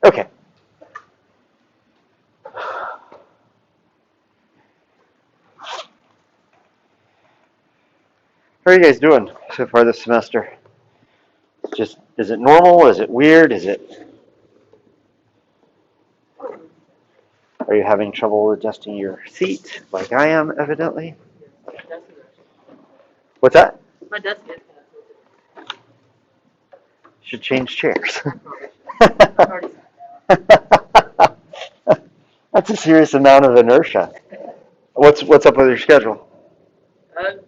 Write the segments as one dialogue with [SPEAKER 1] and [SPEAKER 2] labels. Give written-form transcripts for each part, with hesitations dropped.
[SPEAKER 1] Okay. How are you guys doing so far this semester? Just, is it normal? Is it weird? Are you having trouble adjusting your seat like I am, evidently? What's that?
[SPEAKER 2] My desk is.
[SPEAKER 1] Should change chairs. That's a serious amount of inertia. What's up with your schedule?
[SPEAKER 2] Well,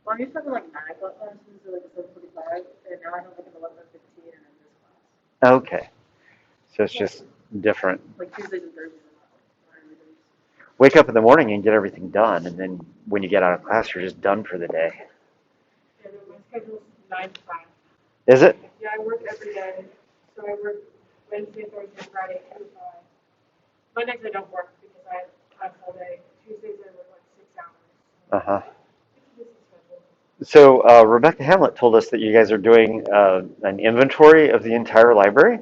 [SPEAKER 2] I'm used to having like 9 o'clock classes, so like 7:45, and now I have like an 11:15 and then this class.
[SPEAKER 1] Okay, so it's just different.
[SPEAKER 2] Like Tuesdays and Thursdays are not every day.
[SPEAKER 1] Wake up in the morning and get everything done, and then when you get out of class, you're just done for the day.
[SPEAKER 2] Yeah, my schedule's 9 to 5.
[SPEAKER 1] Is it?
[SPEAKER 2] Yeah, I work every day, so I work Wednesday, Thursday, Friday, 2 to 5. Mondays I don't work because I have class all day. Tuesdays I work like 6 hours.
[SPEAKER 1] Uh-huh.
[SPEAKER 2] It's a busy schedule.
[SPEAKER 1] So Rebecca Hamlet told us that you guys are doing an inventory of the entire library.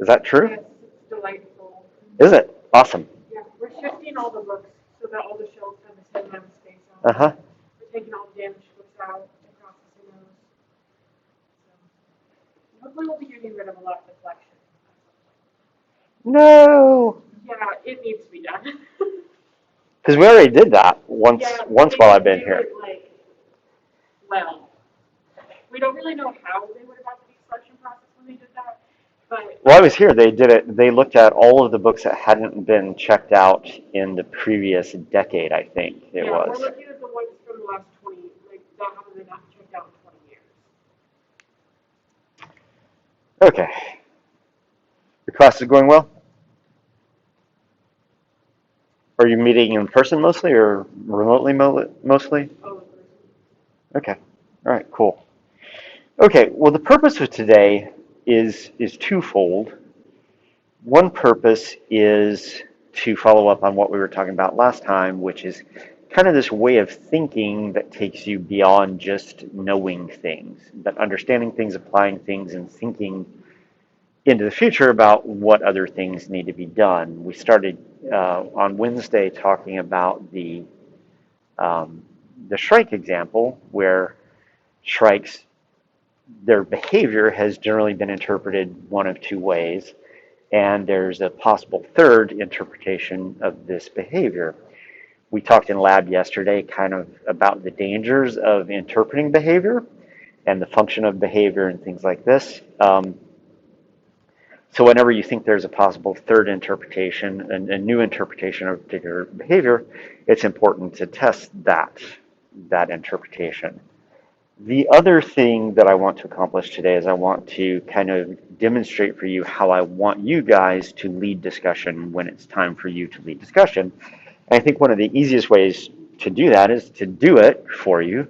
[SPEAKER 1] Is that true?
[SPEAKER 2] Yes, it's delightful.
[SPEAKER 1] Is it? Awesome.
[SPEAKER 2] Yeah, we're shifting all the books so that all the shelves have the same amount of space on them.
[SPEAKER 1] Uh-huh.
[SPEAKER 2] We're taking all the damaged books out and processing those. So hopefully we'll be getting rid of a lot of the collection.
[SPEAKER 1] No.
[SPEAKER 2] Yeah, it needs to be done.
[SPEAKER 1] Because we already did that once
[SPEAKER 2] Yeah,
[SPEAKER 1] once
[SPEAKER 2] they
[SPEAKER 1] while I've
[SPEAKER 2] didn't
[SPEAKER 1] been
[SPEAKER 2] do
[SPEAKER 1] here.
[SPEAKER 2] it, like, well, we don't really know how they went about the selection process when they did that, but
[SPEAKER 1] While I was here, they did it. They looked at all of the books that hadn't been checked out in the previous decade. I think it
[SPEAKER 2] yeah,
[SPEAKER 1] was.
[SPEAKER 2] we're looking at the ones from the last 20, like that haven't been checked out in 20 years.
[SPEAKER 1] Okay. Your class is going well? Are you meeting in person mostly or remotely mostly?
[SPEAKER 2] Oh,
[SPEAKER 1] Okay. All right, cool. Okay, well, the purpose of today is twofold. One purpose is to follow up on what we were talking about last time, which is kind of this way of thinking that takes you beyond just knowing things, but understanding things, applying things, and thinking into the future about what other things need to be done. We started on Wednesday talking about the Shrike example, where Shrikes, their behavior has generally been interpreted one of two ways, and there's a possible third interpretation of this behavior. We talked in lab yesterday kind of about the dangers of interpreting behavior and the function of behavior and things like this. So whenever you think there's a possible third interpretation, a new interpretation of a particular behavior, it's important to test that interpretation. The other thing that I want to accomplish today is I want to kind of demonstrate for you how I want you guys to lead discussion when it's time for you to lead discussion. And I think one of the easiest ways to do that is to do it for you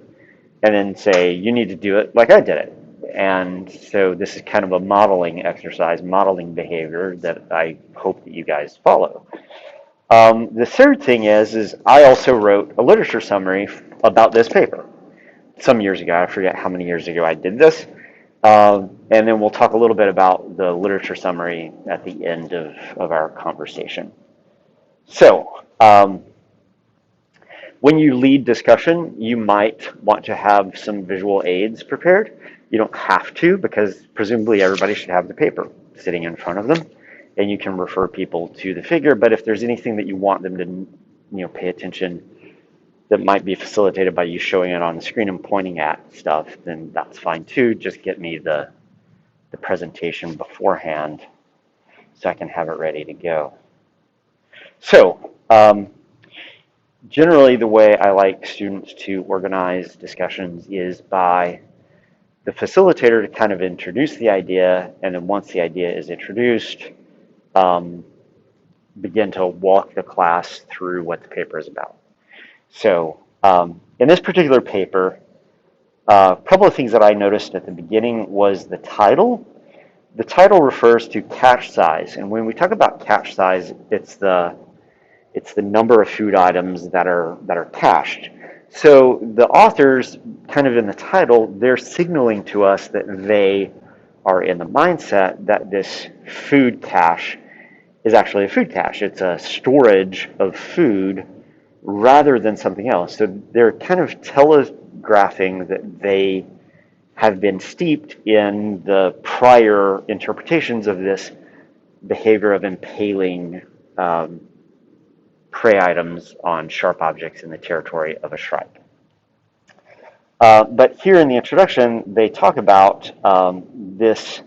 [SPEAKER 1] and then say, you need to do it like I did it. And so this is kind of a modeling exercise, modeling behavior that I hope that you guys follow. The third thing is I also wrote a literature summary about this paper some years ago. I forget how many years ago I did this. And then we'll talk a little bit about the literature summary at the end of our conversation. So, when you lead discussion, you might want to have some visual aids prepared. You don't have to, because presumably everybody should have the paper sitting in front of them, and you can refer people to the figure. But if there's anything that you want them to, pay attention, that might be facilitated by you showing it on the screen and pointing at stuff, then that's fine too. Just get me the presentation beforehand so I can have it ready to go. So, generally the way I like students to organize discussions is by the facilitator to kind of introduce the idea, and then once the idea is introduced, begin to walk the class through what the paper is about. So in this particular paper, a couple of things that I noticed at the beginning was the title. The title refers to catch size, and when we talk about catch size, it's the number of food items that are cached. So the authors, kind of in the title, they're signaling to us that they are in the mindset that this food cache is actually a food cache. It's a storage of food rather than something else. So they're kind of telegraphing that they have been steeped in the prior interpretations of this behavior of impaling prey items on sharp objects in the territory of a shrike. But here in the introduction, they talk about this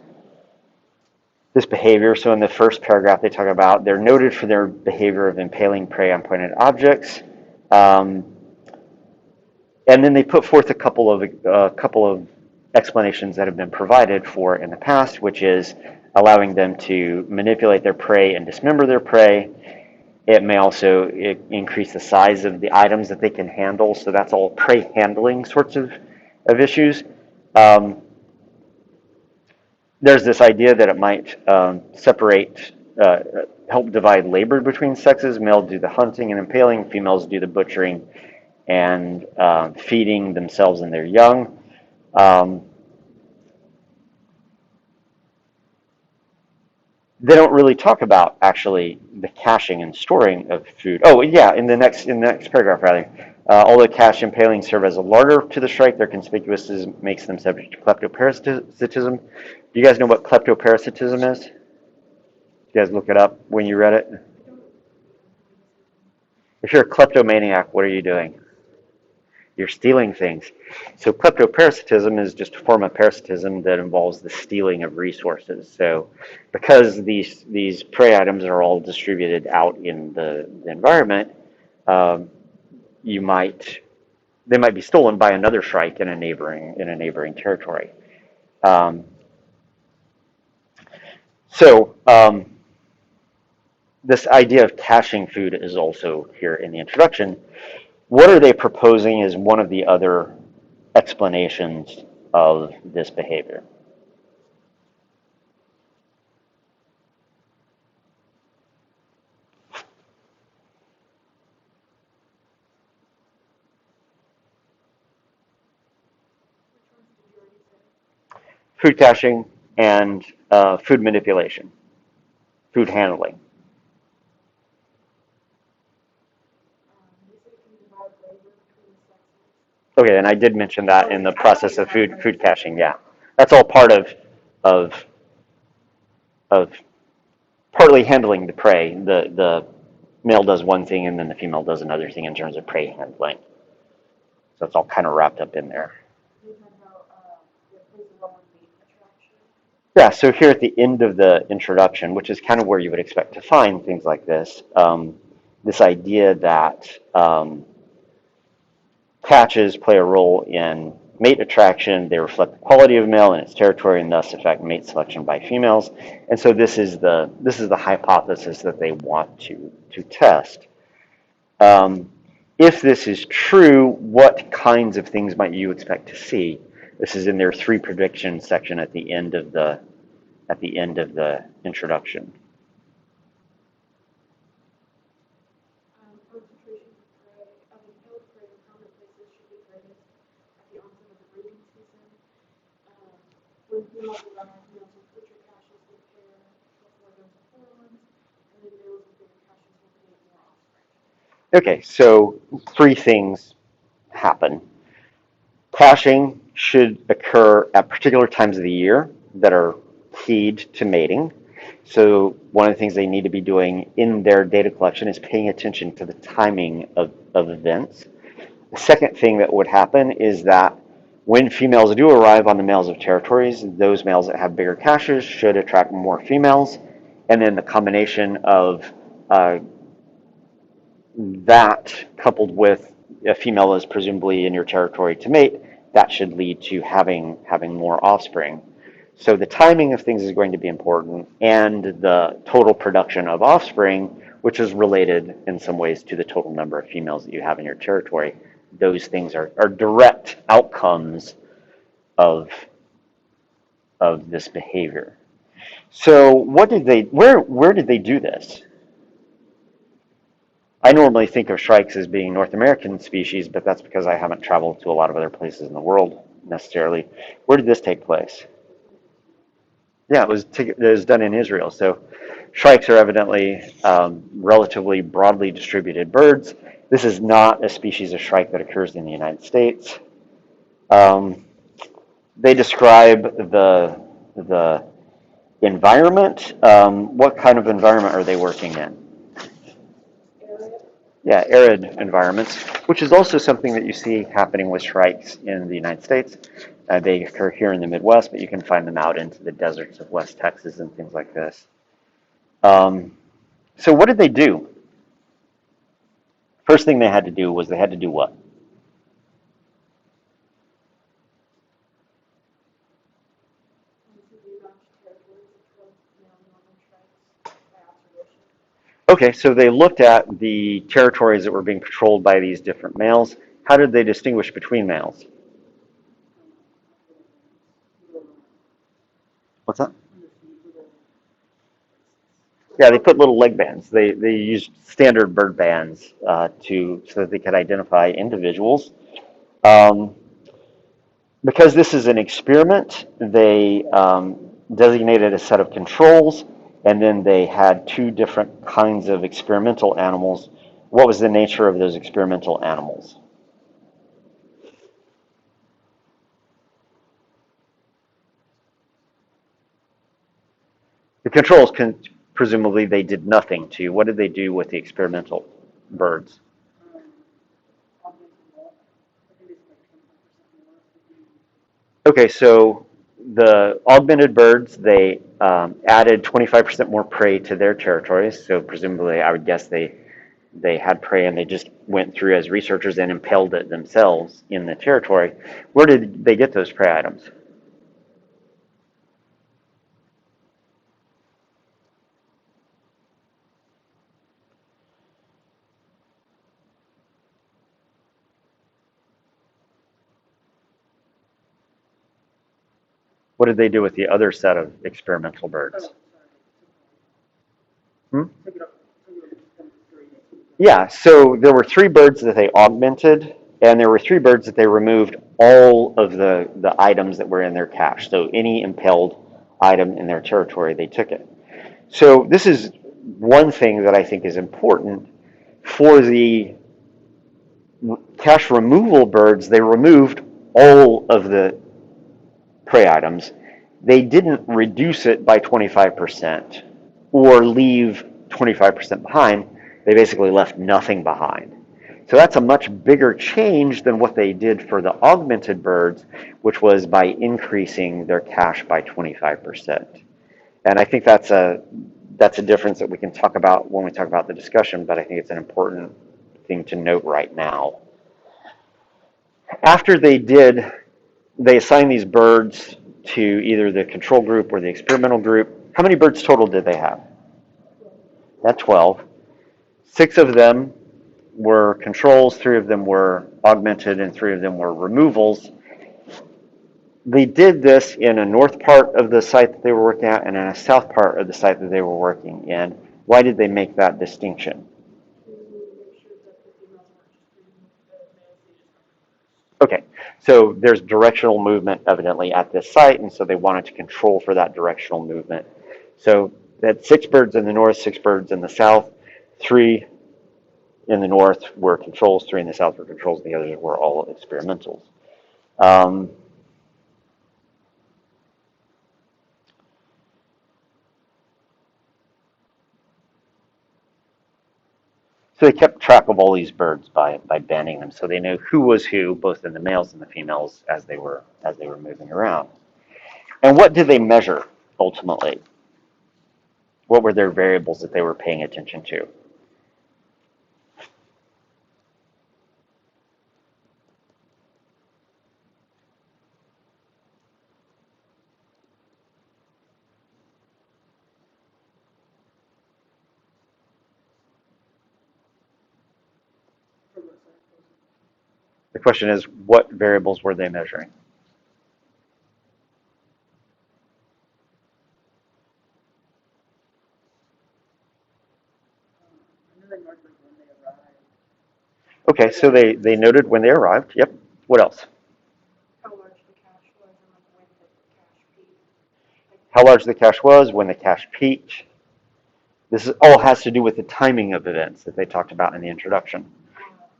[SPEAKER 1] behavior. So in the first paragraph, they talk about they're noted for their behavior of impaling prey on pointed objects. And then they put forth a couple of explanations that have been provided for in the past, which is allowing them to manipulate their prey and dismember their prey. It may also increase the size of the items that they can handle. So that's all prey handling sorts of issues. There's this idea that it might separate, help divide labor between sexes. Males do the hunting and impaling, females do the butchering and feeding themselves and their young. They don't really talk about actually the caching and storing of food. Oh yeah, in the next paragraph rather. Although cache impaling serve as a larder to the shrike, their conspicuousness makes them subject to klepto parasitism. Do you guys know what klepto parasitism is? You guys look it up when you read it. If you're a kleptomaniac, what are you doing? You're stealing things. So kleptoparasitism is just a form of parasitism that involves the stealing of resources. So because these prey items are all distributed out in the environment, they might be stolen by another shrike in a neighboring territory. This idea of caching food is also here in the introduction. What are they proposing is one of the other explanations of this behavior. Food caching and food manipulation, food handling. Okay, and I did mention that in the process of food caching. Yeah, that's all part of partly handling the prey. The male does one thing and then the female does another thing in terms of prey handling. So it's all kind of wrapped up in there. Yeah, so here at the end of the introduction, which is kind of where you would expect to find things like this, this idea that catches play a role in mate attraction. They reflect the quality of male and its territory, and thus affect mate selection by females. And so this is the hypothesis that they want to test. If this is true, what kinds of things might you expect to see? This is in their 3 predictions section at the end of the introduction. Okay, so 3 things happen. Caching should occur at particular times of the year that are keyed to mating. So one of the things they need to be doing in their data collection is paying attention to the timing of events. The second thing that would happen is that when females do arrive on the males of territories, those males that have bigger caches should attract more females. And then the combination of that coupled with a female is presumably in your territory to mate, that should lead to having more offspring. So the timing of things is going to be important, and the total production of offspring, which is related in some ways to the total number of females that you have in your territory. Those things are direct outcomes of this behavior. So where did they do this? I normally think of shrikes as being North American species, but that's because I haven't traveled to a lot of other places in the world necessarily. Where did this take place? Yeah, it was done in Israel. So shrikes are evidently relatively broadly distributed birds. This is not a species of shrike that occurs in the United States. Um, they describe the environment. What kind of environment are they working in? Yeah, arid environments, which is also something that you see happening with shrikes in the United States. They occur here in the Midwest, but you can find them out into the deserts of West Texas and things like this. So what did they do? First thing they had to do was they had to do what? Okay, so they looked at the territories that were being patrolled by these different males. How did they distinguish between males? What's that? Yeah, they put little leg bands. They used standard bird bands so that they could identify individuals. Um, because this is an experiment, they designated a set of controls, and then they had two different kinds of experimental animals. What was the nature of those experimental animals? The controls presumably they did nothing to. What did they do with the experimental birds? Okay, so the augmented birds, they added 25% more prey to their territories. So presumably, I would guess they had prey and they just went through as researchers and impaled it themselves in the territory. Where did they get those prey items? What did they do with the other set of experimental birds? Hmm? Yeah, so there were three birds that they augmented, and there were three birds that they removed all of the items that were in their cache. So any impaled item in their territory, they took it. So this is one thing that I think is important for the cache removal birds. They removed all of the prey items. They didn't reduce it by 25% or leave 25% behind. They basically left nothing behind. So that's a much bigger change than what they did for the augmented birds, which was by increasing their cache by 25%. And I think that's a difference that we can talk about when we talk about the discussion, but I think it's an important thing to note right now. After they assigned these birds to either the control group or the experimental group. How many birds total did they have? At 12. Six of them were controls, three of them were augmented, and three of them were removals. They did this in a north part of the site that they were working at and in a south part of the site that they were working in. Why did they make that distinction? Okay, so there's directional movement evidently at this site, and so they wanted to control for that directional movement. So they had six birds in the north, six birds in the south, three in the north were controls, three in the south were controls, the others were all experimentals. Um, so they kept track of all these birds by banding them, so they knew who was who, both in the males and the females, as they were moving around. And what did they measure ultimately? What were their variables that they were paying attention to? The question is, what variables were they measuring? Okay, so they noted when they arrived. Yep. What else?
[SPEAKER 2] How large the cache was and like when the cache peaked.
[SPEAKER 1] how large the cache was, when the cache peaked. All has to do with the timing of events that they talked about in the introduction.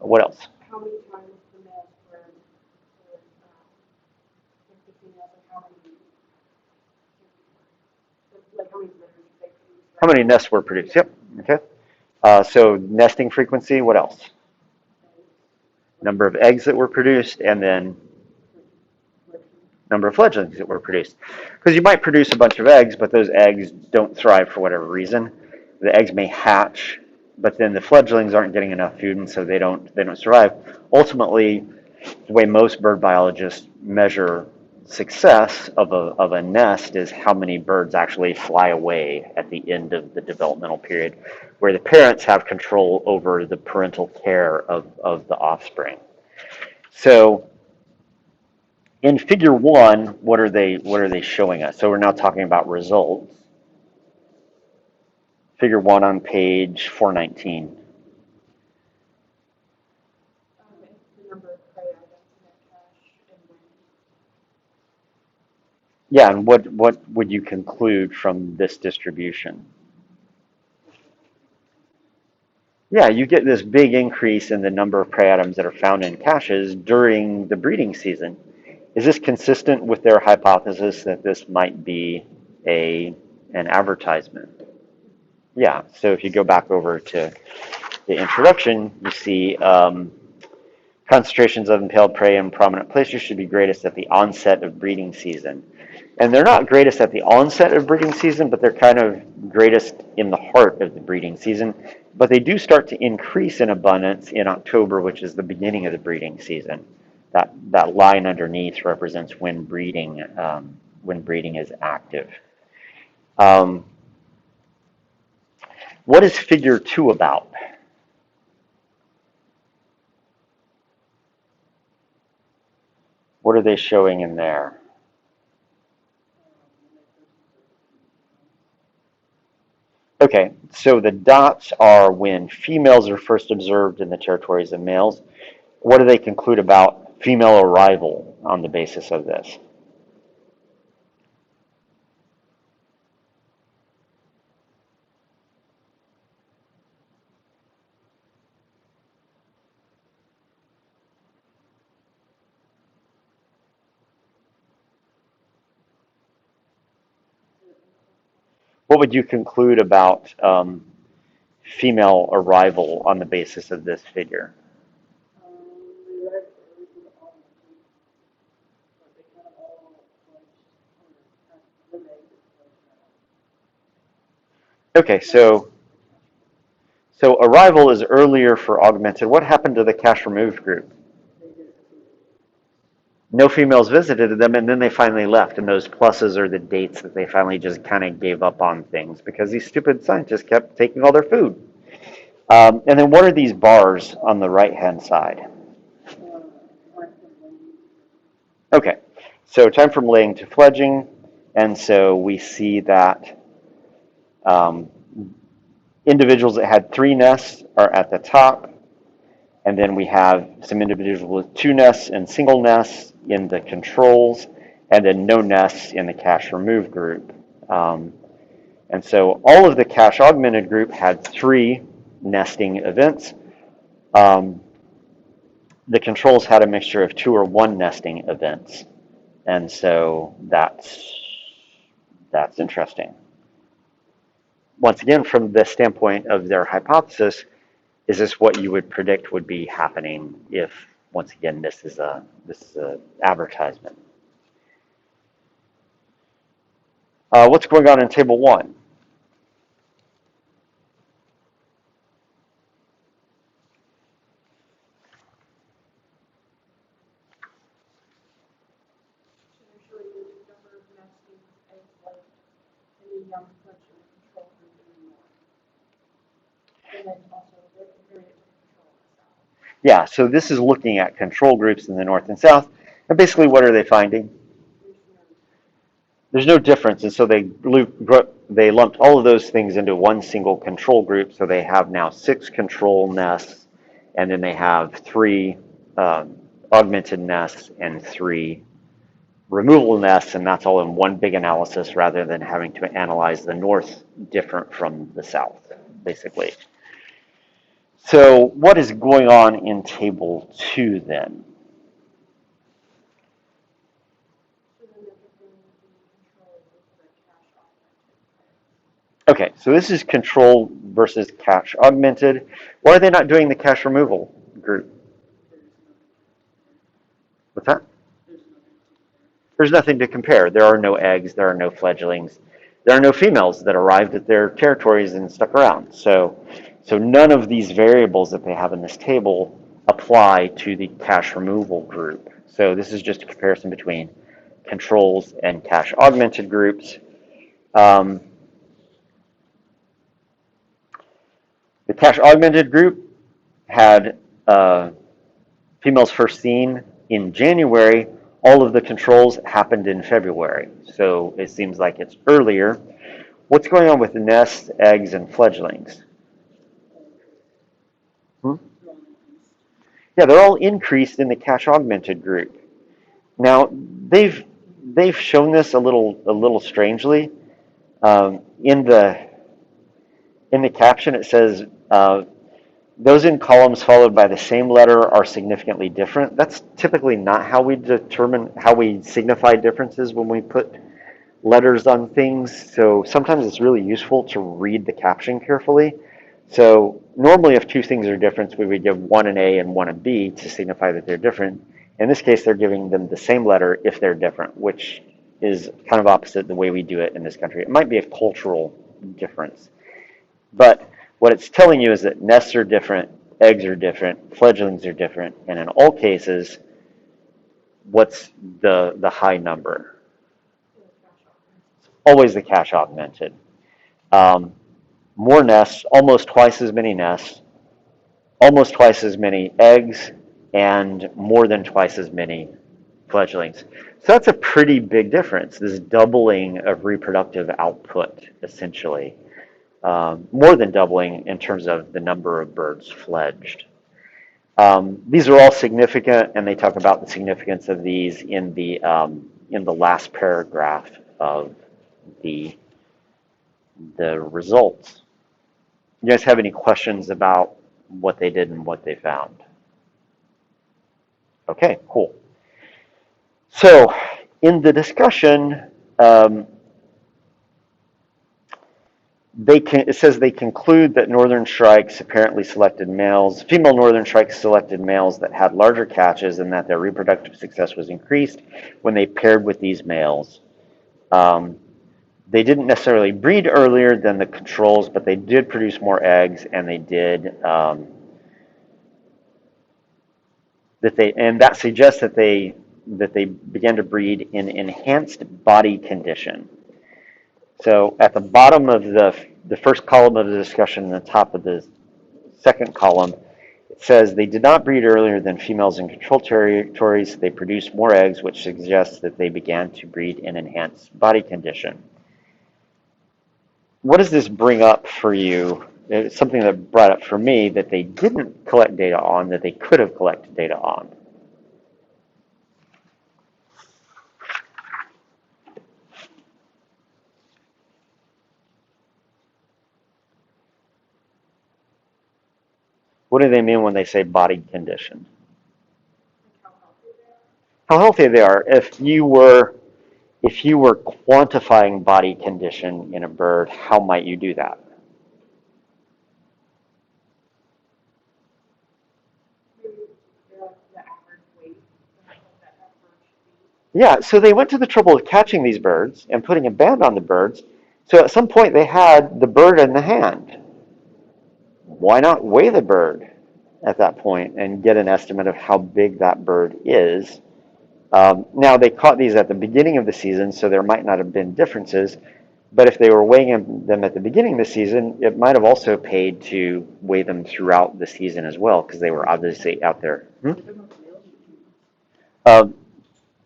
[SPEAKER 1] What else?
[SPEAKER 2] How many times the males were like the females, and how many litters they produced?
[SPEAKER 1] How many nests were produced? Yep. Okay. So nesting frequency. What else? Number of eggs that were produced, and then number of fledglings that were produced. Because you might produce a bunch of eggs, but those eggs don't thrive for whatever reason. The eggs may hatch, but then the fledglings aren't getting enough food, and so they don't survive. Ultimately, the way most bird biologists measure success of a nest is how many birds actually fly away at the end of the developmental period, where the parents have control over the parental care of the offspring. So in figure 1, what are they showing us? So we're now talking about results. Figure 1 on page 419.
[SPEAKER 2] The number of prey items in that cache and when.
[SPEAKER 1] Yeah, and what would you conclude from this distribution? Yeah, you get this big increase in the number of prey items that are found in caches during the breeding season. Is this consistent with their hypothesis that this might be an advertisement? Yeah, so if you go back over to the introduction, you see concentrations of impaled prey in prominent places should be greatest at the onset of breeding season. And they're not greatest at the onset of breeding season, but they're kind of greatest in the heart of the breeding season. But they do start to increase in abundance in October, which is the beginning of the breeding season. That line underneath represents when breeding is active. What is figure 2 about? What are they showing in there? Okay, so the dots are when females are first observed in the territories of males. What do they conclude about female arrival on the basis of this? What would you conclude about female arrival on the basis of this figure? Okay, so arrival is earlier for augmented. What happened to the cache removed group? No females visited them, and then they finally left. And those pluses are the dates that they finally just kind of gave up on things because these stupid scientists kept taking all their food. And then what are these bars on the right-hand side? Okay, so time from laying to fledging. And so we see that individuals that had 3 nests are at the top. And then we have some individuals with 2 nests and single nests in the controls, and then no nests in the cache remove group. And so all of the cache augmented group had 3 nesting events. The controls had a mixture of 2 or 1 nesting events. And so that's interesting. Once again, from the standpoint of their hypothesis, is this what you would predict would be happening if, once again, this is a advertisement? What's going on in table 1? Yeah, so this is looking at control groups in the north and south, and basically what are they finding? There's no difference, and so they lumped all of those things into one single control group, so they have now 6 control nests, and then they have 3 augmented nests and 3 removal nests, and that's all in one big analysis rather than having to analyze the north different from the south, basically. So what is going on in table 2 then? Okay, so this is control versus cache augmented. Why are they not doing the cache removal group? What's that? There's nothing to compare. There are no eggs, there are no fledglings, there are no females that arrived at their territories and stuck around. So none of these variables that they have in this table apply to the cache removal group. So this is just a comparison between controls and cache augmented groups. The cache augmented group had females first seen in January. All of the controls happened in February, so it seems like it's earlier. What's going on with the nests, eggs, and fledglings? Yeah, they're all increased in the cache augmented group. Now they've shown this a little strangely. In the caption, it says those in columns followed by the same letter are significantly different. That's typically not how we signify differences when we put letters on things. So sometimes it's really useful to read the caption carefully. So normally if two things are different, we would give one an A and one a B to signify that they're different. In this case, they're giving them the same letter if they're different, which is kind of opposite the way we do it in this country. It might be a cultural difference. But what it's telling you is that nests are different, eggs are different, fledglings are different, and in all cases, what's the high number? Always the cache augmented. More nests, almost twice as many nests, almost twice as many eggs, and more than twice as many fledglings. So that's a pretty big difference, this doubling of reproductive output, essentially. More than doubling in terms of the number of birds fledged. These are all significant, and they talk about the significance of these in the last paragraph of the results. You guys have any questions about what they did and what they found? Okay, cool. So in the discussion, it says they conclude that northern shrikes apparently selected males, female northern shrikes selected males that had larger catches and that their reproductive success was increased when they paired with these males. They didn't necessarily breed earlier than the controls, but they did produce more eggs, and they did and that suggests that they began to breed in enhanced body condition. So at the bottom of the first column of the discussion and the top of the second column, it says they did not breed earlier than females in control territories. They produced more eggs, which suggests that they began to breed in enhanced body condition. What does this bring up for you? It's something that brought up for me that they didn't collect data on, that they could have collected data on. What do they mean when they say body condition? How healthy they are. If you were quantifying body condition in a bird, how might you do that? Yeah, so they went to the trouble of catching these birds and putting a band on the birds. So at some point they had the bird in the hand. Why not weigh the bird at that point and get an estimate of how big that bird is? Now they caught these at the beginning of the season, so there might not have been differences. But if they were weighing them at the beginning of the season, it might have also paid to weigh them throughout the season as well, because they were obviously out there.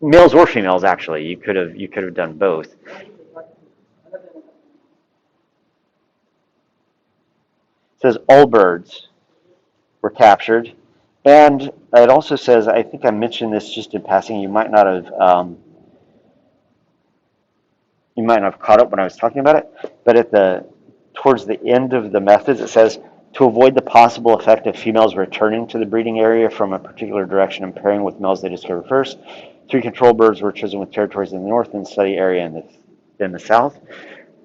[SPEAKER 1] Males or females, actually. You could have done both. It says all birds were captured, and it also says, I think I mentioned this just in passing. You might not have you might not have caught up when I was talking about it, but towards the end of the methods, it says to avoid the possible effect of females returning to the breeding area from a particular direction and pairing with males they discovered first. 3 control birds were chosen with territories in the north and study area in the south.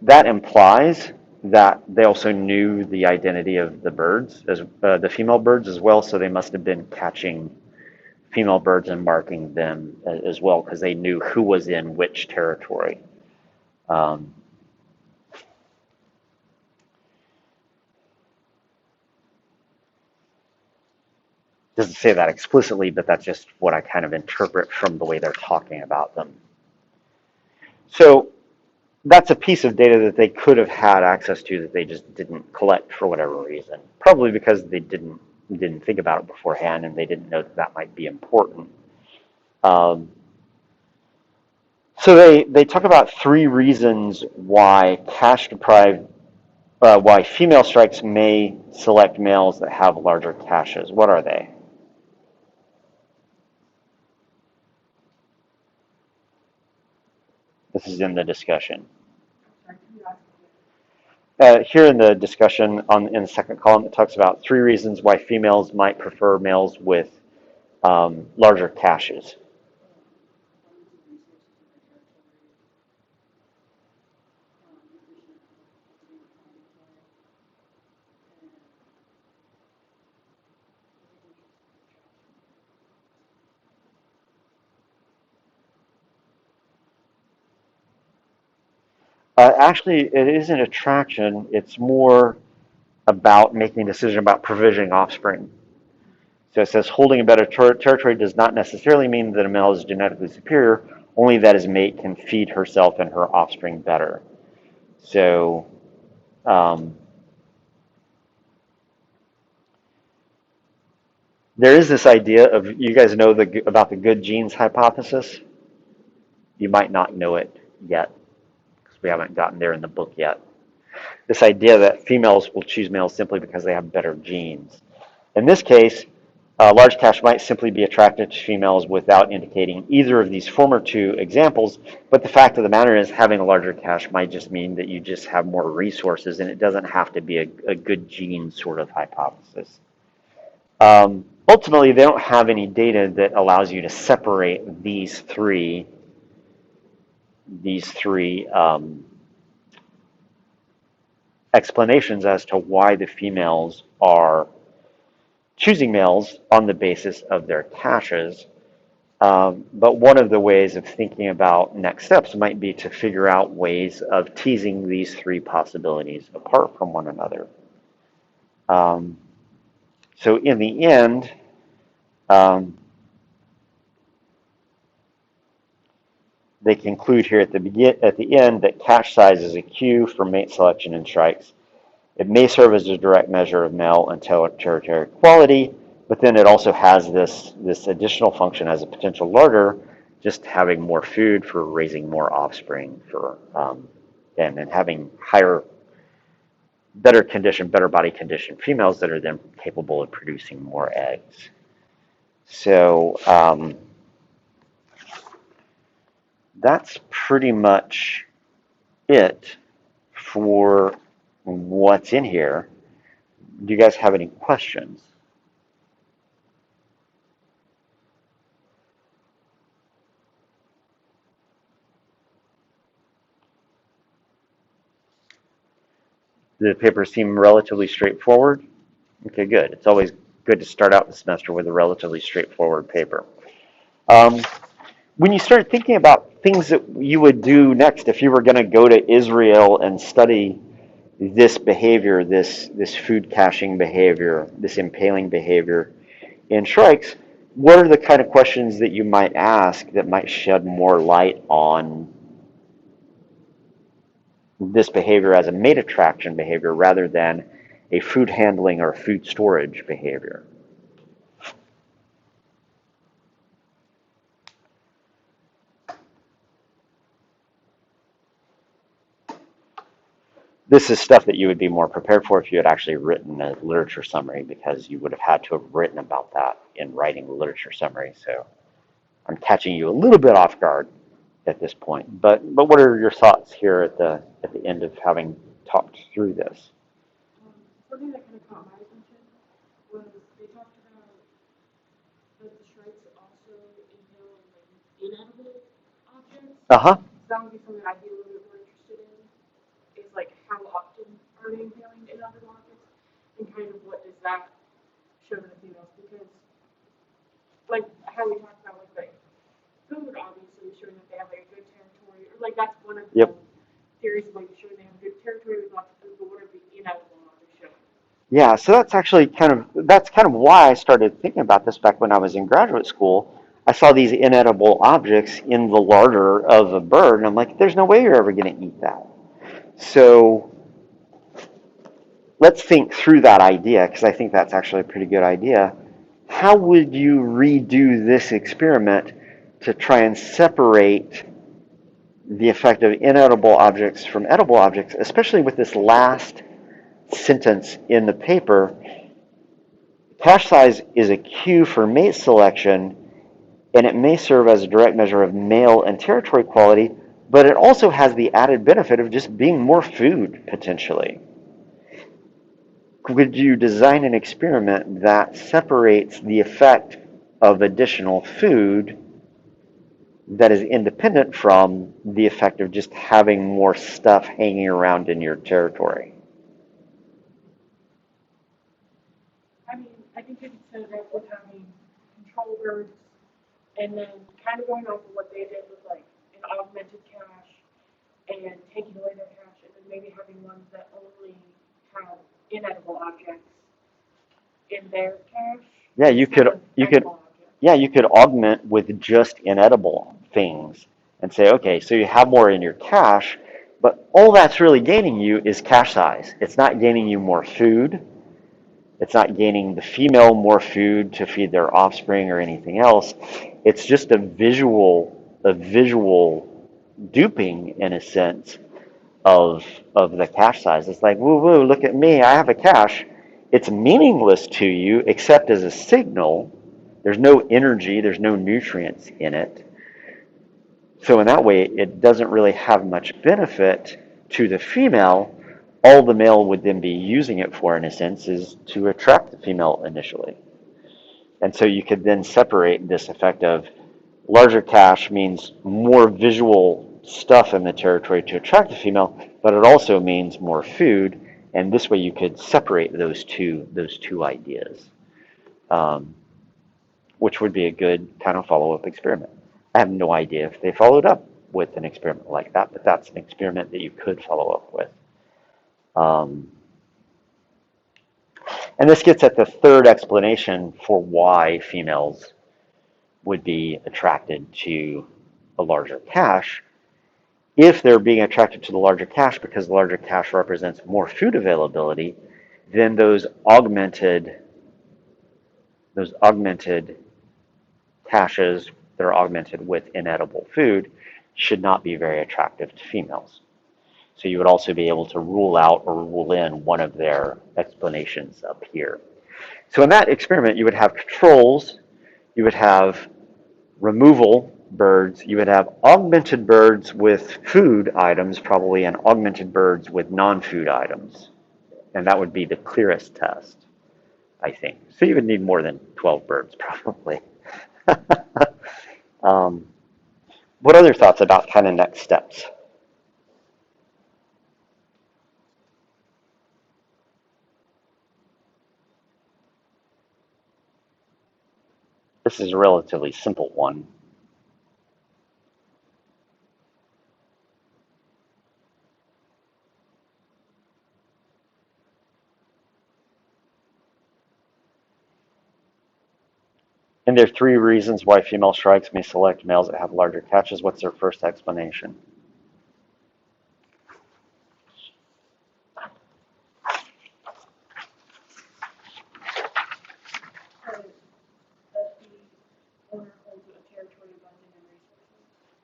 [SPEAKER 1] That implies that they also knew the identity of the birds, as the female birds as well, so they must have been catching female birds and marking them as well, because they knew who was in which territory. Um, doesn't say that explicitly, but that's just what I kind of interpret from the way they're talking about them. So that's a piece of data that they could have had access to that they just didn't collect for whatever reason. Probably because they didn't think about it beforehand and they didn't know that that might be important. So they talk about 3 reasons why why female strikes may select males that have larger caches. What are they? This is in the discussion. Here in the discussion in the second column, it talks about 3 reasons why females might prefer males with larger caches. Actually, it isn't attraction. It's more about making a decision about provisioning offspring. So it says holding a better territory does not necessarily mean that a male is genetically superior, only that his mate can feed herself and her offspring better. So there is this idea of, you guys know about the good genes hypothesis? You might not know it yet, because we haven't gotten there in the book yet. This idea that females will choose males simply because they have better genes. In this case, large cache might simply be attracted to females without indicating either of these former 2 examples, but the fact of the matter is having a larger cache might just mean that you just have more resources, and it doesn't have to be a good gene sort of hypothesis. Ultimately, they don't have any data that allows you to separate these three explanations as to why the females are choosing males on the basis of their caches. But one of the ways of thinking about next steps might be to figure out ways of teasing these 3 possibilities apart from one another. So in the end, they conclude here at the end that cache size is a cue for mate selection and strikes. It may serve as a direct measure of male and territory quality, but then it also has this additional function as a potential larder, just having more food for raising more offspring and having better body condition females that are then capable of producing more eggs. So that's pretty much it for what's in here. Do you guys have any questions? The papers seem relatively straightforward. Okay, good. It's always good to start out the semester with a relatively straightforward paper. When you start thinking about things that you would do next, if you were going to go to Israel and study this behavior, this food caching behavior, this impaling behavior in shrikes, what are the kind of questions that you might ask that might shed more light on this behavior as a mate attraction behavior rather than a food handling or food storage behavior? This is stuff that you would be more prepared for if you had actually written a literature summary, because you would have had to have written about that in writing the literature summary. So I'm catching you a little bit off guard at this point. But what are your thoughts here at the end of having talked through this?
[SPEAKER 2] Something that kind of caught my attention was they talked about that the shrikes also inhale like inedible objects.
[SPEAKER 1] Uh-huh.
[SPEAKER 2] So that would be something I'd be a little bit more interested in. Is like how often are they inhaling inedible objects, and kind of what does that show to the females? Because like how we talked about with like food, obviously showing that they have like a good territory, or like that's one of the
[SPEAKER 1] Yep.
[SPEAKER 2] theories of like showing they have good territory with lots of food, but what are the inedible are they showing?
[SPEAKER 1] Yeah, so that's kind of why I started thinking about this back when I was in graduate school. I saw these inedible objects in the larder of a bird, and I'm like, there's no way you're ever going to eat that. So let's think through that idea, because I think that's actually a pretty good idea. How would you redo this experiment to try and separate the effect of inedible objects from edible objects, especially with this last sentence in the paper? Cache size is a cue for mate selection, and it may serve as a direct measure of male and territory quality, but it also has the added benefit of just being more food, potentially. Would you design an experiment that separates the effect of additional food that is independent from the effect of just having more stuff hanging around in your territory?
[SPEAKER 2] I mean, I think you could set it up with having control birds, and then kind of going off of what they did with like an augmented cache and taking away their cache, and then maybe having ones that only have inedible objects in their cache
[SPEAKER 1] Yeah, you
[SPEAKER 2] instead
[SPEAKER 1] could
[SPEAKER 2] of
[SPEAKER 1] you could
[SPEAKER 2] edible objects.
[SPEAKER 1] yeah, you could augment with just inedible things and say, okay, so you have more in your cache, but all that's really gaining you is cache size. It's not gaining you more food. It's not gaining the female more food to feed their offspring or anything else. It's just a visual duping in a sense of the cache size. It's like, woo woo, look at me, I have a cache. It's meaningless to you except as a signal. There's no energy, there's no nutrients in it. So in that way, it doesn't really have much benefit to the female. All the male would then be using it for, in a sense, is to attract the female initially. And so you could then separate this effect of larger cache means more visual stuff in the territory to attract the female, but it also means more food. And this way you could separate those two ideas, um, which would be a good kind of follow-up experiment. I have no idea if they followed up with an experiment like that, but that's an experiment that you could follow up with. Um, and this gets at the third explanation for why females would be attracted to a larger cache. If they're being attracted to the larger cache because the larger cache represents more food availability, then those augmented caches that are augmented with inedible food should not be very attractive to females. So you would also be able to rule out or rule in one of their explanations up here. So in that experiment, you would have controls, you would have removal birds, you would have augmented birds with food items, probably, and augmented birds with non-food items. And that would be the clearest test, I think. So you would need more than 12 birds, probably. um, what other thoughts about kind of next steps? This is a relatively simple one. And there are three reasons why female shrikes may select males that have larger catches. What's their first explanation?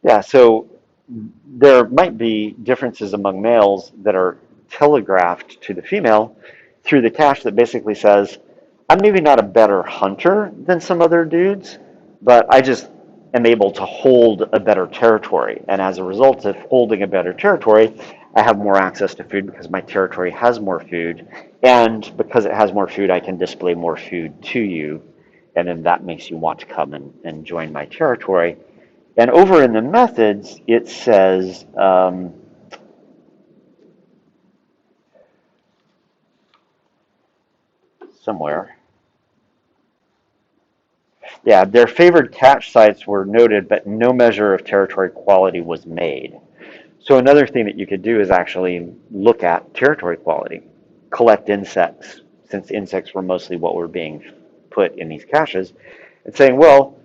[SPEAKER 1] Yeah, so there might be differences among males that are telegraphed to the female through the cache that basically says, I'm maybe not a better hunter than some other dudes, but am able to hold a better territory. And as a result of holding a better territory, I have more access to food because my territory has more food. And because it has more food, I can display more food to you. And then that makes you want to come and join my territory. And over in the methods, it says, somewhere, yeah, their favored catch sites were noted, but no measure of territory quality was made. So another thing that you could do is actually look at territory quality, collect insects, since insects were mostly what were being put in these caches, and saying, well,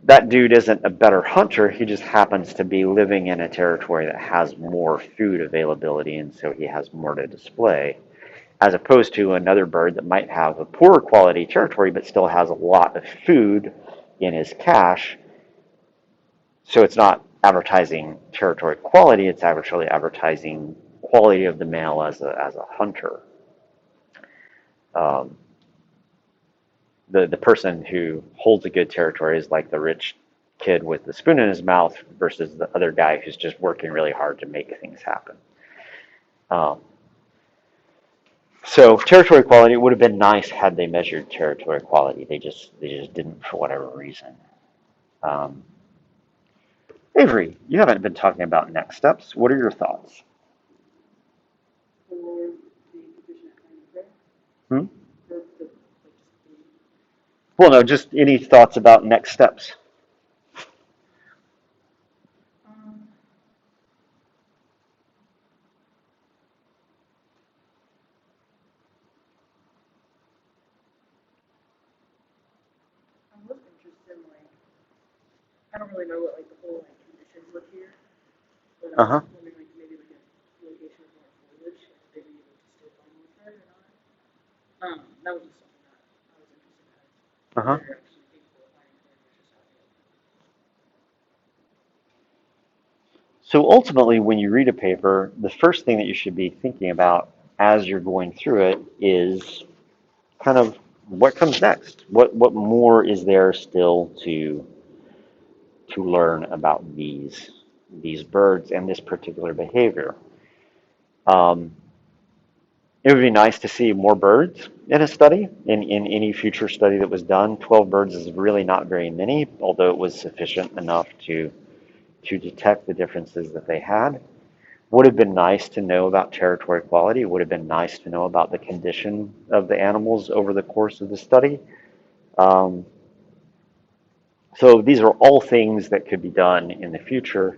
[SPEAKER 1] that dude isn't a better hunter, he just happens to be living in a territory that has more food availability, and so he has more to display, as opposed to another bird that might have a poorer quality territory but still has a lot of food in his cache. So it's not advertising territory quality, it's actually advertising quality of the male as a hunter. Um, the person who holds a good territory is like the rich kid with the spoon in his mouth versus the other guy who's just working really hard to make things happen. Um, so territory quality, it would have been nice had they measured territory quality. They just didn't for whatever reason. Um, Avery, you haven't been talking about next steps. What are your thoughts? Hmm? Well, no, just any thoughts about next steps.
[SPEAKER 2] Um, I'm most interested in like, I don't really know what like the whole like conditions look here, but I was
[SPEAKER 1] Uh-huh.
[SPEAKER 2] wondering like maybe like a location of more foliage, and maybe able to still find more thread or not. That was just something that I was interested in.
[SPEAKER 1] Uh-huh.
[SPEAKER 2] They're actually capable of finding thread versus having it.
[SPEAKER 1] So ultimately, when you read a paper, the first thing that you should be thinking about as you're going through it is kind of what comes next. What more is there still to learn about these birds and this particular behavior? Um, it would be nice to see more birds in a study, in any future study that was done. 12 birds is really not very many, although it was sufficient enough to detect the differences that they had. Would have been nice to know about territory quality. It would have been nice to know about the condition of the animals over the course of the study. Um, so these are all things that could be done in the future.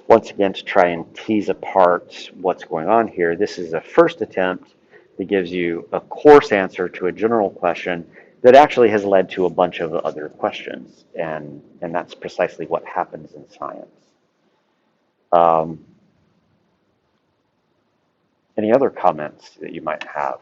[SPEAKER 1] Once again, to try and tease apart what's going on here. This is a first attempt that gives you a coarse answer to a general question that actually has led to a bunch of other questions. And that's precisely what happens in science. Um, any other comments that you might have?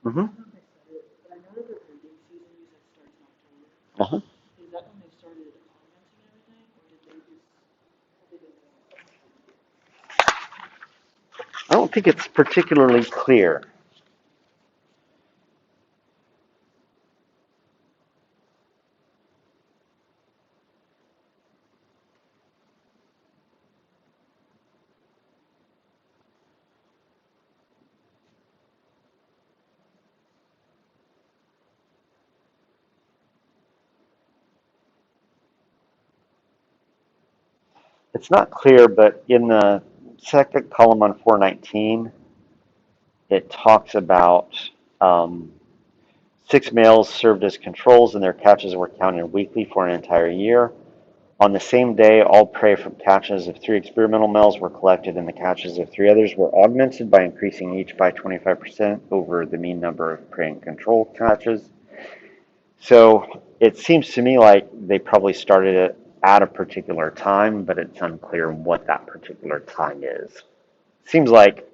[SPEAKER 2] I
[SPEAKER 1] Mm-hmm.
[SPEAKER 2] don't know if I said it, but I know that the breeding season usually starts in October.
[SPEAKER 1] Uh-huh.
[SPEAKER 2] Is that when they started augmenting everything, or did they just have they been doing it all year?
[SPEAKER 1] I don't think it's particularly clear. It's not clear, but in the second column on 419, it talks about um, 6 males served as controls and their catches were counted weekly for an entire year. On the same day, all prey from catches of 3 experimental males were collected and the catches of 3 others were augmented by increasing each by 25% over the mean number of prey and control catches. So it seems to me like they probably started it at a particular time, but it's unclear what that particular time is. Seems like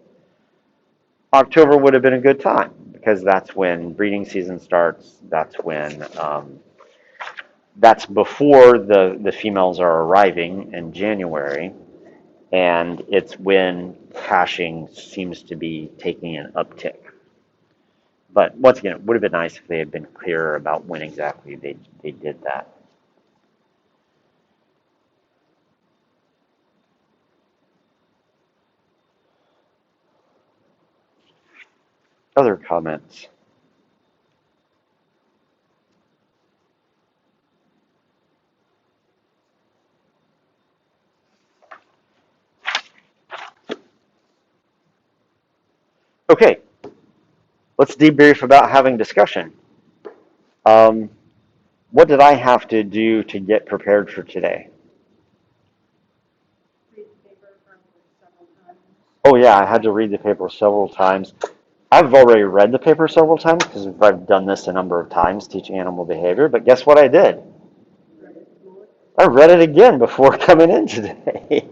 [SPEAKER 1] October would have been a good time because that's when breeding season starts. That's before the females are arriving in January. and it's when caching seems to be taking an uptick. But once again, it would have been nice if they had been clearer about when exactly they did that. Other comments? Okay, let's debrief about having discussion. Um, what did I have to do to get prepared for today?
[SPEAKER 2] Read the paper from several times.
[SPEAKER 1] Oh yeah, I had to read the paper several times. I've already read the paper several times because I've done this a number of times teaching animal behavior, but guess what I did? I read it again before coming in today.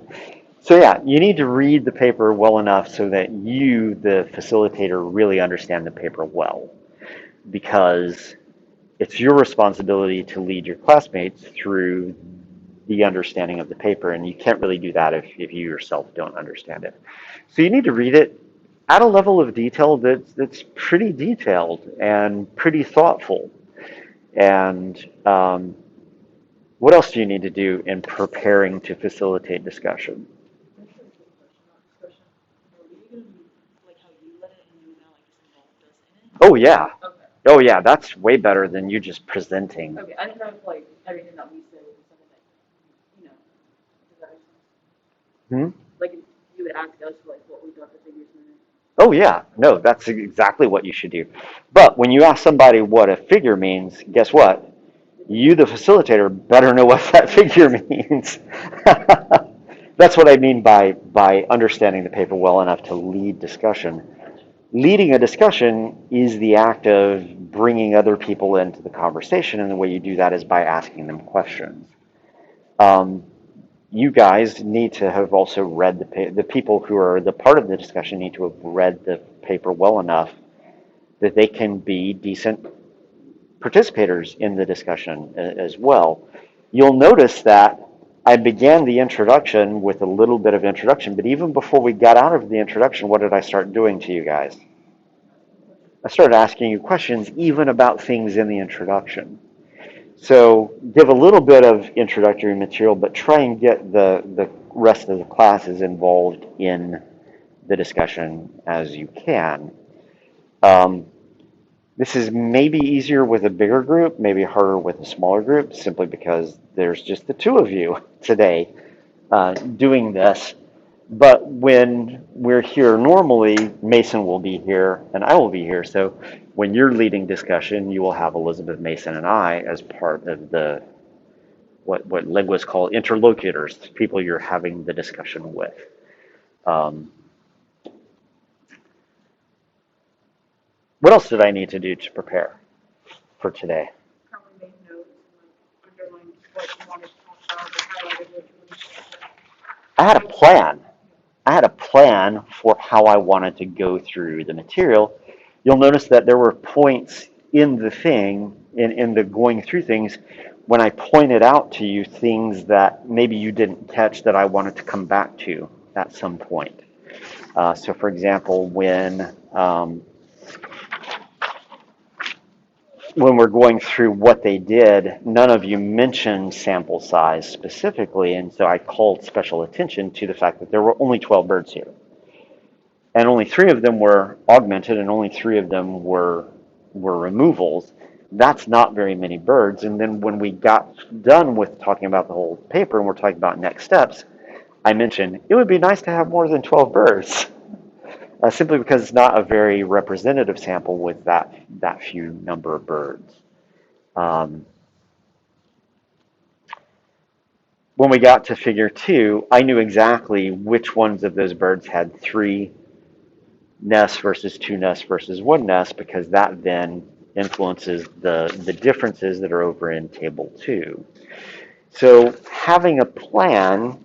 [SPEAKER 1] So yeah, you need to read the paper well enough so that you, the facilitator, really understand the paper well, because it's your responsibility to lead your classmates through the understanding of the paper, and you can't really do that if you yourself don't understand it. So you need to read it at a level of detail that's pretty detailed and pretty thoughtful. And what else do you need to do in preparing to facilitate discussion? Oh yeah.
[SPEAKER 3] Okay.
[SPEAKER 1] Oh yeah, that's way better than you just presenting.
[SPEAKER 3] Okay, I didn't know if like everything that we said was something that, does that make sense?
[SPEAKER 1] Hmm?
[SPEAKER 3] Like if you would ask us like what we thought the figures meant.
[SPEAKER 1] Oh yeah, no, that's exactly what you should do. But when you ask somebody what a figure means, guess what? You, the facilitator, better know what that figure means. That's what I mean by understanding the paper well enough to lead discussion. Leading a discussion is the act of bringing other people into the conversation, and the way you do that is by asking them questions. Um, you guys need to have also read the people who are the part of the discussion need to have read the paper well enough that they can be decent participators in the discussion as well. You'll notice that I began the introduction with a little bit of introduction, but even before we got out of the introduction, what did I start doing to you guys? I started asking you questions even about things in the introduction. So give a little bit of introductory material, but try and get the rest of the classes involved in the discussion as you can. Um, this is maybe easier with a bigger group, maybe harder with a smaller group, simply because there's just the two of you today doing this. But when we're here normally, Mason will be here and I will be here. So when you're leading discussion, you will have Elizabeth, Mason, and I as part of the what linguists call interlocutors, people you're having the discussion with. Um, what else did I need to do to prepare for today?
[SPEAKER 2] Probably made notes and like underlined what you wanted to talk about or highlighted what you wanted to talk about.
[SPEAKER 1] I had a plan. I had a plan for how I wanted to go through the material. You'll notice that there were points in the thing, in the going through things, when I pointed out to you things that maybe you didn't catch that I wanted to come back to at some point. So, for example, when we're going through what they did, none of you mentioned sample size specifically, and so I called special attention to the fact that there were only 12 birds here. And only 3 of them were augmented, and only 3 of them were removals. That's not very many birds. And then when we got done with talking about the whole paper and we're talking about next steps, I mentioned it would be nice to have more than 12 birds, simply because it's not a very representative sample with that few number of birds. Um, when we got to figure 2, I knew exactly which ones of those birds had 3 nests versus 2 nests versus 1 nest, because that then influences the differences that are over in table 2. So having a plan,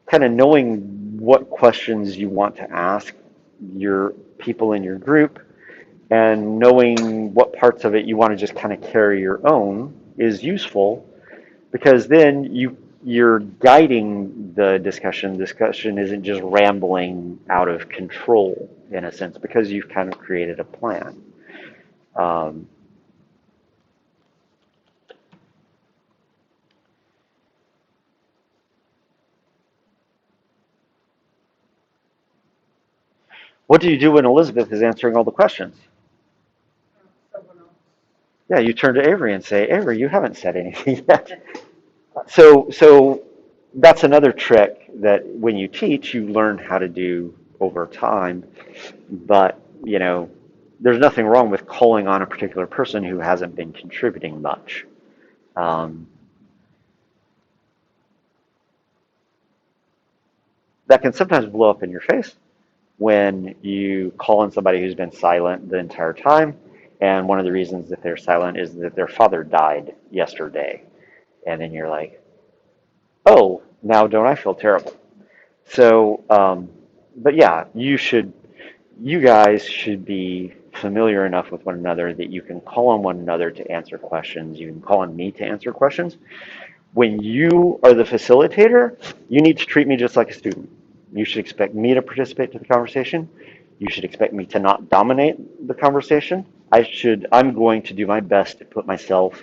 [SPEAKER 1] kind of knowing what questions you want to ask your people in your group, and knowing what parts of it you want to just kind of carry your own is useful, because then you you're guiding the discussion. Discussion isn't just rambling out of control in a sense because you've kind of created a plan. Um, what do you do when Elizabeth is answering all the questions?
[SPEAKER 2] Someone else.
[SPEAKER 1] Yeah, you turn to Avery and say, Avery, you haven't said anything yet. So that's another trick that when you teach, you learn how to do over time. But, there's nothing wrong with calling on a particular person who hasn't been contributing much. Um, that can sometimes blow up in your face when you call on somebody who's been silent the entire time. And one of the reasons that they're silent is that their father died yesterday. And then you're like, oh, now don't I feel terrible? So, but yeah, you guys should be familiar enough with one another that you can call on one another to answer questions. You can call on me to answer questions. When you are the facilitator, you need to treat me just like a student. You should expect me to participate to the conversation. You should expect me to not dominate the conversation. I'm going to do my best to put myself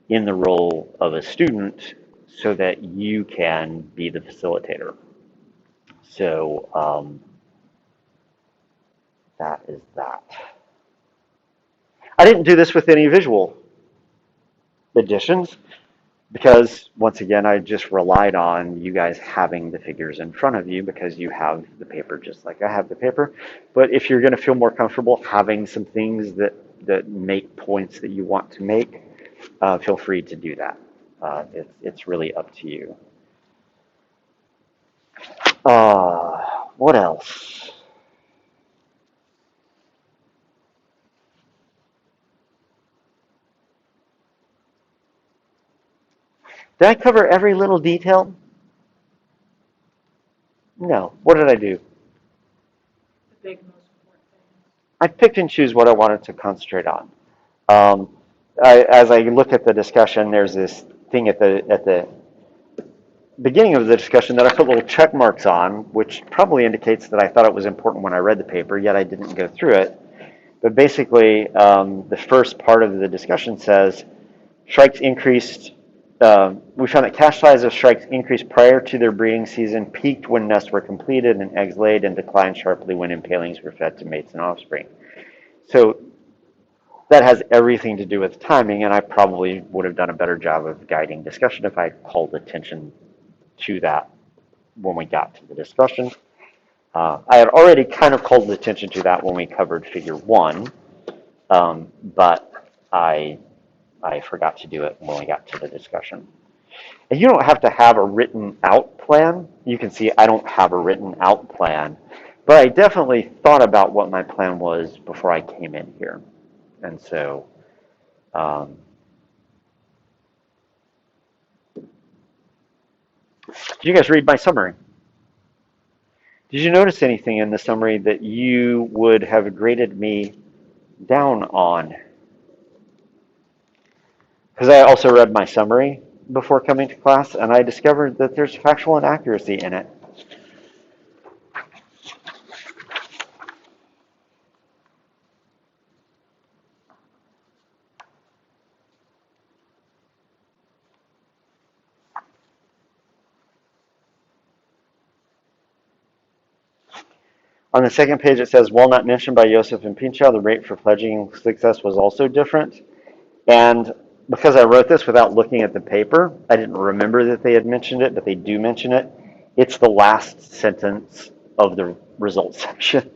[SPEAKER 1] in the role of a student so that you can be the facilitator. So that is that. I didn't do this with any visual additions because, once again, I just relied on you guys having the figures in front of you because you have the paper just like I have the paper. But if you're going to feel more comfortable having some things that make points that you want to make, feel free to do that. It's really up to you. What else? Did I cover every little detail? No. What did I do?
[SPEAKER 2] The big, most important things.
[SPEAKER 1] I picked and choose what I wanted to concentrate on. Um, as I look at the discussion, there's this thing at the beginning of the discussion that I put little check marks on, which probably indicates that I thought it was important when I read the paper, yet I didn't go through it. But basically, the first part of the discussion says strikes increased. We found that cache size of strikes increased prior to their breeding season, peaked when nests were completed and eggs laid, and declined sharply when impalings were fed to mates and offspring. So that has everything to do with timing, and I probably would have done a better job of guiding discussion if I called attention to that when we got to the discussion. I had already kind of called attention to that when we covered figure 1, but I forgot to do it when we got to the discussion. And you don't have to have a written out plan. You can see I don't have a written out plan, but I definitely thought about what my plan was before I came in here. And so, did you guys read my summary? Did you notice anything in the summary that you would have graded me down on? Because I also read my summary before coming to class, and I discovered that there's factual inaccuracy in it. On the second page, it says, while not mentioned by Joseph and Pinchot, the rate for fledgling success was also different. And because I wrote this without looking at the paper, I didn't remember that they had mentioned it, but they do mention it. It's the last sentence of the results section.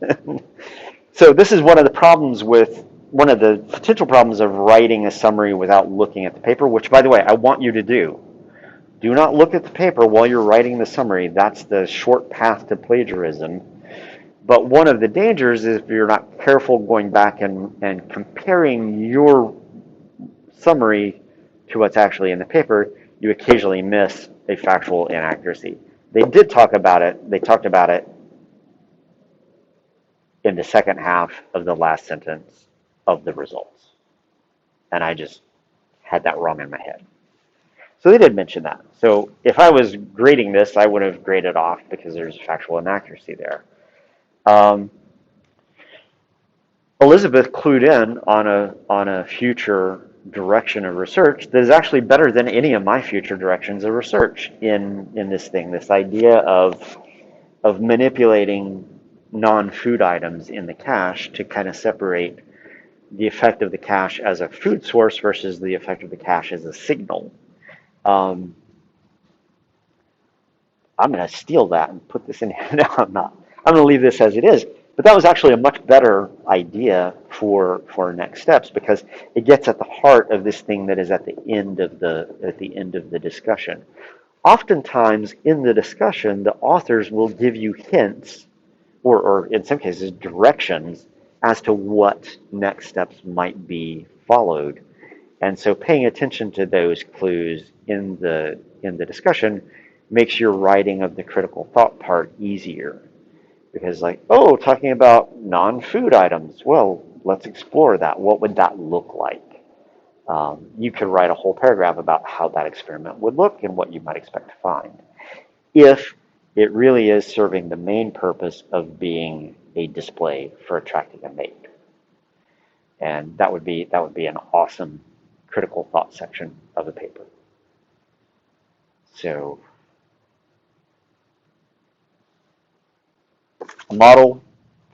[SPEAKER 1] So this is one of the potential problems of writing a summary without looking at the paper, which, by the way, I want you to do. Do not look at the paper while you're writing the summary. That's the short path to plagiarism. But one of the dangers is if you're not careful going back and comparing your summary to what's actually in the paper, you occasionally miss a factual inaccuracy. They did talk about it. They talked about it in the second half of the last sentence of the results. And I just had that wrong in my head. So they did mention that. So if I was grading this, I would have graded off because there's factual inaccuracy there. Um, Elizabeth clued in on a future direction of research that is actually better than any of my future directions of research in this thing. This idea of manipulating non-food items in the cache to kind of separate the effect of the cache as a food source versus the effect of the cache as a signal. Um, I'm going to steal that and put this in here. No, I'm not. I'm going to leave this as it is. But that was actually a much better idea for next steps because it gets at the heart of this thing that is at the end of the discussion. Oftentimes in the discussion, the authors will give you hints or in some cases directions as to what next steps might be followed. And so paying attention to those clues in the discussion makes your writing of the critical thought part easier. Because like, oh, talking about non-food items, well, let's explore that. What would that look like? You could write a whole paragraph about how that experiment would look and what you might expect to find. If it really is serving the main purpose of being a display for attracting a mate. And that would be an awesome critical thought section of the paper. So a model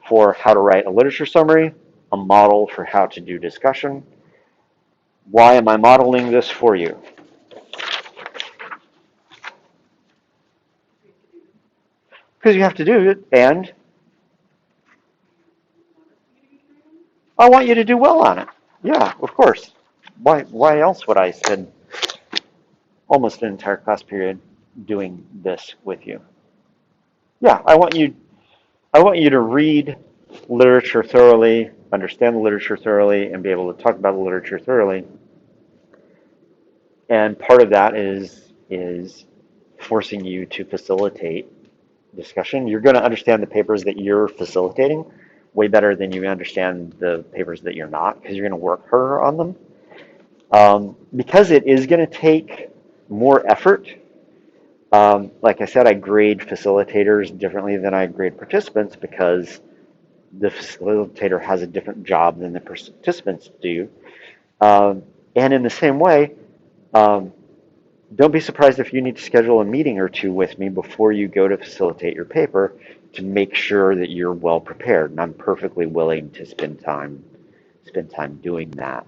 [SPEAKER 1] for how to write a literature summary, a model for how to do discussion. Why am I modeling this for you? Because you have to do it, and I want you to do well on it. Yeah, of course. Why else would I spend almost an entire class period doing this with you? Yeah, I want you to read literature thoroughly, understand the literature thoroughly, and be able to talk about the literature thoroughly. And part of that is forcing you to facilitate discussion. You're going to understand the papers that you're facilitating way better than you understand the papers that you're not, because you're going to work harder on them. Because it is going to take more effort. Like I said, I grade facilitators differently than I grade participants because the facilitator has a different job than the participants do. And in the same way, don't be surprised if you need to schedule a meeting or two with me before you go to facilitate your paper to make sure that you're well prepared. And I'm perfectly willing to spend time doing that.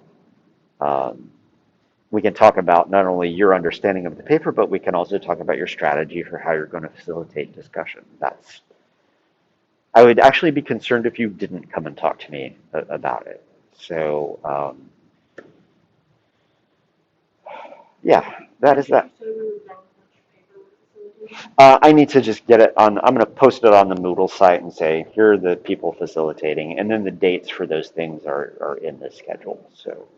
[SPEAKER 1] We can talk about not only your understanding of the paper, but we can also talk about your strategy for how you're going to facilitate discussion. I would actually be concerned if you didn't come and talk to me about it. So, yeah, that is that. I need to just get it on. I'm going to post it on the Moodle site and say, here are the people facilitating. And then the dates for those things are in the schedule. So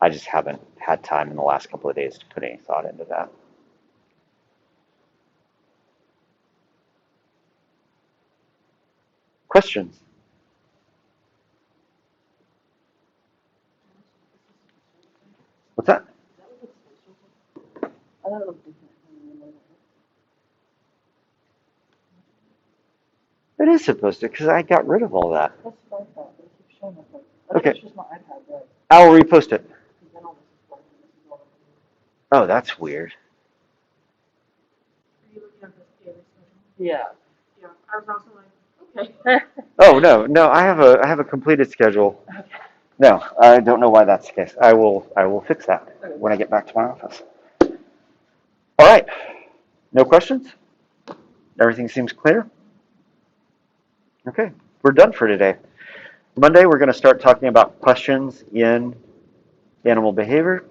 [SPEAKER 1] I just haven't had time in the last couple of days to put any thought into that. Questions? What's that?
[SPEAKER 3] I thought it looked different.
[SPEAKER 1] It is supposed to, because I got rid of all that.
[SPEAKER 3] That's what I thought. It keeps showing up. I think
[SPEAKER 1] Okay.
[SPEAKER 3] it's just my iPad, right?
[SPEAKER 1] I will repost it.
[SPEAKER 3] Then all this is black and this is all.
[SPEAKER 1] Oh, that's weird.
[SPEAKER 2] Are you looking at this daily schedule?
[SPEAKER 3] Yeah.
[SPEAKER 2] Yeah, I was also like, okay.
[SPEAKER 1] Oh no, I have a completed schedule.
[SPEAKER 3] Okay.
[SPEAKER 1] No, I don't know why that's the case. I will fix that when I get back to my office. All right. No questions? Everything seems clear? Okay, we're done for today. Monday, we're going to start talking about questions in animal behavior.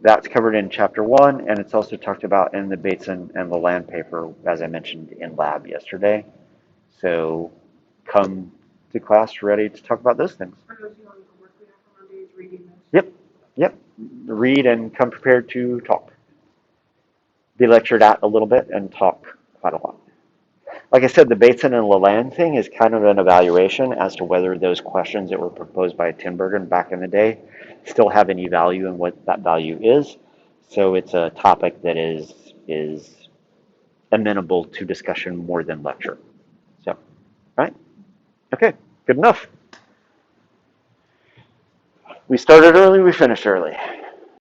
[SPEAKER 1] That's covered in Chapter 1, and it's also talked about in the Bateson and Lalande paper, as I mentioned in lab yesterday. So come to class ready to talk about those things.
[SPEAKER 2] Are those the only homework we have for Monday is reading this?
[SPEAKER 1] Yep. Read and come prepared to talk. Be lectured at a little bit and talk quite a lot. Like I said, the Bateson and Lalande thing is kind of an evaluation as to whether those questions that were proposed by Tinbergen back in the day still have any value and what that value is. So it's a topic that is amenable to discussion more than lecture. So, right? Okay, good enough. We started early, we finished early.